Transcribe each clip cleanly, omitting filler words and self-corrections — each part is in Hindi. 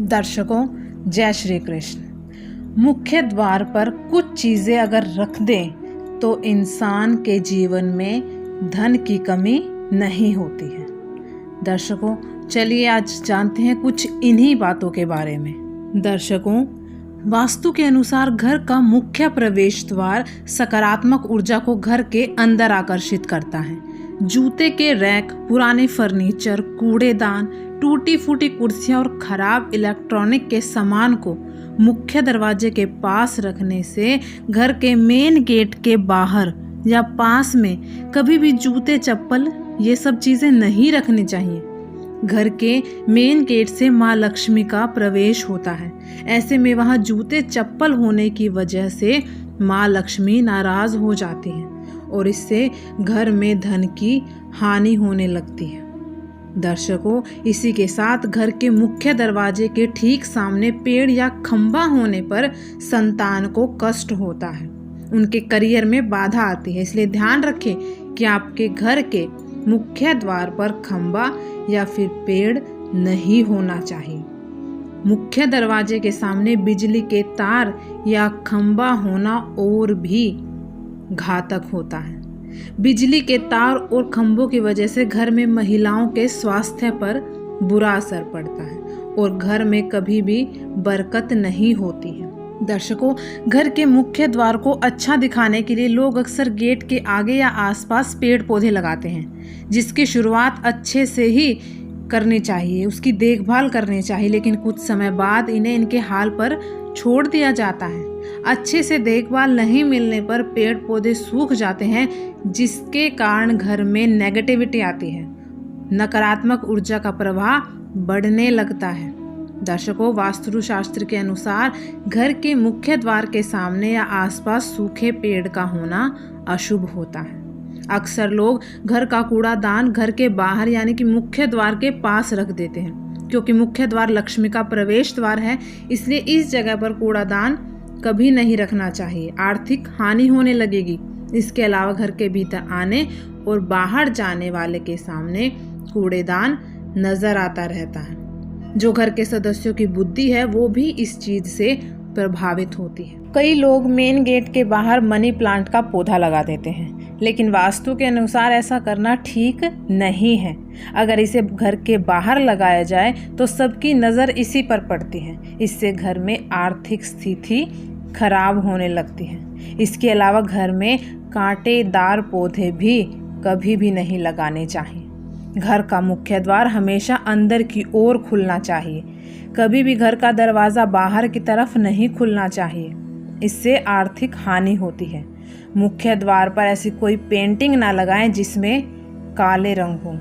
दर्शकों, जय श्री कृष्ण। मुख्य द्वार पर कुछ चीज़ें अगर रख दें तो इंसान के जीवन में धन की कमी नहीं होती है। दर्शकों, चलिए आज जानते हैं कुछ इन्हीं बातों के बारे में। दर्शकों, वास्तु के अनुसार घर का मुख्य प्रवेश द्वार सकारात्मक ऊर्जा को घर के अंदर आकर्षित करता है। जूते के रैक, पुराने फर्नीचर, कूड़ेदान, टूटी फूटी कुर्सियां और खराब इलेक्ट्रॉनिक के सामान को मुख्य दरवाजे के पास रखने से घर के मेन गेट के बाहर या पास में कभी भी जूते, चप्पल ये सब चीज़ें नहीं रखनी चाहिए। घर के मेन गेट से माँ लक्ष्मी का प्रवेश होता है। ऐसे में वहाँ जूते, चप्पल होने की वजह से माँ लक्ष्मी नाराज हो जाती हैं और इससे घर में धन की हानि होने लगती है। दर्शकों, इसी के साथ घर के मुख्य दरवाजे के ठीक सामने पेड़ या खंभा होने पर संतान को कष्ट होता है, उनके करियर में बाधा आती है। इसलिए ध्यान रखें कि आपके घर के मुख्य द्वार पर खंभा या फिर पेड़ नहीं होना चाहिए। मुख्य दरवाजे के सामने बिजली के तार या खंभा होना और भी घातक होता है। बिजली के तार और खंभों की वजह से घर में महिलाओं के स्वास्थ्य पर बुरा असर पड़ता है और घर में कभी भी बरकत नहीं होती है। दर्शकों, घर के मुख्य द्वार को अच्छा दिखाने के लिए लोग अक्सर गेट के आगे या आसपास पेड़ पौधे लगाते हैं, जिसकी शुरुआत अच्छे से ही करनी चाहिए, उसकी देखभाल करनी चाहिए, लेकिन कुछ समय बाद इन्हें इनके हाल पर छोड़ दिया जाता है। अच्छे से देखभाल नहीं मिलने पर पेड़ पौधे सूख जाते हैं, जिसके कारण घर में नेगेटिविटी आती है, नकारात्मक ऊर्जा का प्रवाह बढ़ने लगता है। दर्शकों, वास्तुशास्त्र के अनुसार घर के मुख्य द्वार के सामने या आसपास सूखे पेड़ का होना अशुभ होता है। अक्सर लोग घर का कूड़ादान घर के बाहर यानी कि मुख्य द्वार के पास रख देते हैं, क्योंकि मुख्य द्वार लक्ष्मी का प्रवेश द्वार है, इसलिए इस जगह पर कूड़ादान कभी नहीं रखना चाहिए, आर्थिक हानि होने लगेगी। इसके अलावा घर के भीतर आने और बाहर जाने वाले के सामने कूड़ेदान नजर आता रहता है। जो घर के सदस्यों की बुद्धि है वो भी इस चीज से प्रभावित होती है। कई लोग मेन गेट के बाहर मनी प्लांट का पौधा लगा देते हैं, लेकिन वास्तु के अनुसार ऐसा करना ठीक नहीं है। अगर इसे घर के बाहर लगाया जाए तो सबकी नज़र इसी पर पड़ती है, इससे घर में आर्थिक स्थिति खराब होने लगती है। इसके अलावा घर में कांटेदार पौधे भी कभी भी नहीं लगाने चाहिए। घर का मुख्य द्वार हमेशा अंदर की ओर खुलना चाहिए, कभी भी घर का दरवाज़ा बाहर की तरफ नहीं खुलना चाहिए, इससे आर्थिक हानि होती है। मुख्य द्वार पर ऐसी कोई पेंटिंग ना लगाएं जिसमें काले रंग हो।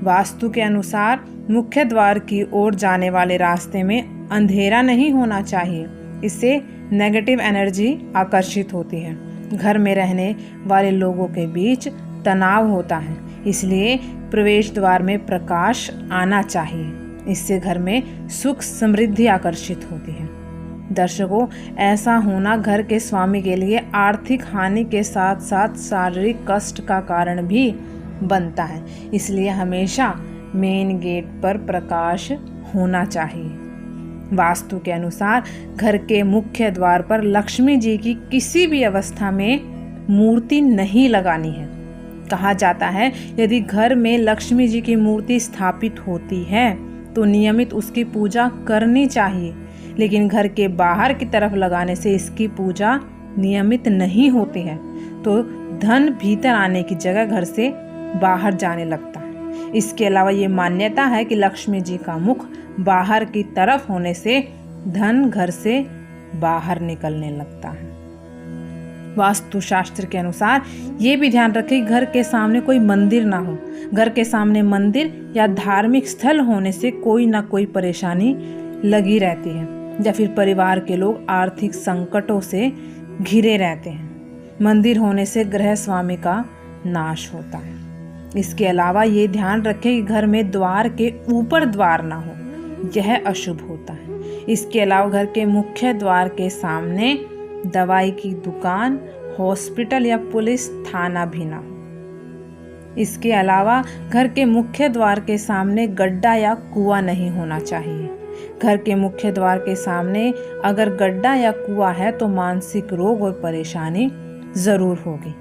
वास्तु के अनुसार मुख्य द्वार की ओर जाने वाले रास्ते में अंधेरा नहीं होना चाहिए, इससे नेगेटिव एनर्जी आकर्षित होती है। घर में रहने वाले लोगों के बीच तनाव होता है, इसलिए प्रवेश द्वार में प्रकाश आना चाहिए, इससे घर में सुख समृद्धि आकर्षित होती है। दर्शकों, ऐसा होना घर के स्वामी के लिए आर्थिक हानि के साथ साथ शारीरिक कष्ट का कारण भी बनता है, इसलिए हमेशा मेन गेट पर प्रकाश होना चाहिए। वास्तु के अनुसार घर के मुख्य द्वार पर लक्ष्मी जी की किसी भी अवस्था में मूर्ति नहीं लगानी है। कहा जाता है यदि घर में लक्ष्मी जी की मूर्ति स्थापित होती है तो नियमित उसकी पूजा करनी चाहिए, लेकिन घर के बाहर की तरफ लगाने से इसकी पूजा नियमित नहीं होती है, तो धन भीतर आने की जगह घर से बाहर जाने लगता है। इसके अलावा ये मान्यता है कि लक्ष्मी जी का मुख बाहर की तरफ होने से धन घर से बाहर निकलने लगता है। वास्तुशास्त्र के अनुसार ये भी ध्यान रखें घर के सामने कोई मंदिर ना हो। घर के सामने मंदिर या धार्मिक स्थल होने से कोई ना कोई परेशानी लगी रहती है, या फिर परिवार के लोग आर्थिक संकटों से घिरे रहते हैं। मंदिर होने से गृह स्वामी का नाश होता है। इसके अलावा ये ध्यान रखें कि घर में द्वार के ऊपर द्वार ना हो, यह अशुभ होता है। इसके अलावा घर के मुख्य द्वार के सामने दवाई की दुकान, हॉस्पिटल या पुलिस थाना भी ना हो। इसके अलावा घर के मुख्य द्वार के सामने गड्ढा या कुआं नहीं होना चाहिए। घर के मुख्य द्वार के सामने अगर गड्ढा या कुआं है तो मानसिक रोग और परेशानी जरूर होगी।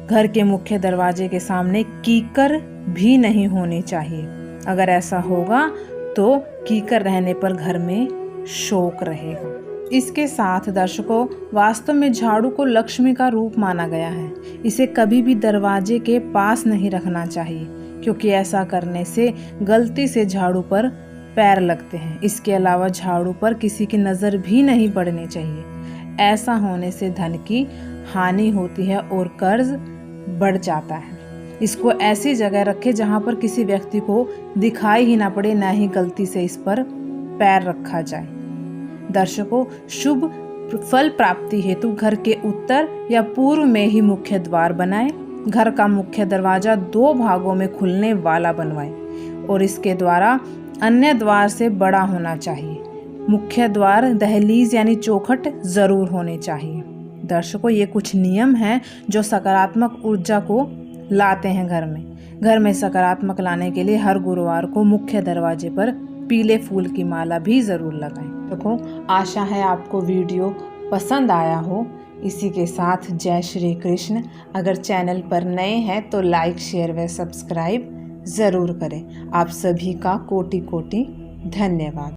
घर के मुख्य दरवाजे के सामने कीकर भी नहीं होनी चाहिए। अगर ऐसा होगा तो कीकर रहने पर घर में शोक रहेगा। इसके साथ दर्शकों, वास्तव में झाड़ू को लक्ष्मी का रूप माना गया है। इसे कभी भी दरवाजे के पास नहीं रखना चाहिए, क्योंकि ऐसा करने से गलती से झाड़ू पर पैर लगते हैं। इसके अलावा झाड़ू पर किसी की नज़र भी नहीं पड़नी चाहिए। ऐसा होने से धन की हानि होती है और कर्ज बढ़ जाता है। इसको ऐसी जगह रखें जहां पर किसी व्यक्ति को दिखाई ही ना पड़े, ना ही गलती से इस पर पैर रखा जाए। दर्शकों, शुभ फल प्राप्ति हेतु घर के उत्तर या पूर्व में ही मुख्य द्वार बनाएं। घर का मुख्य दरवाजा 2 भागों में खुलने वाला बनवाएं और इसके द्वारा अन्य द्वार से बड़ा होना चाहिए। मुख्य द्वार दहलीज यानी चौखट जरूर होने चाहिए। दर्शकों, ये कुछ नियम हैं जो सकारात्मक ऊर्जा को लाते हैं घर में। घर में सकारात्मक लाने के लिए हर गुरुवार को मुख्य दरवाजे पर पीले फूल की माला भी जरूर लगाएं। देखो, आशा है आपको वीडियो पसंद आया हो। इसी के साथ जय श्री कृष्ण। अगर चैनल पर नए हैं तो लाइक, शेयर व सब्सक्राइब ज़रूर करें। आप सभी का कोटि कोटि धन्यवाद।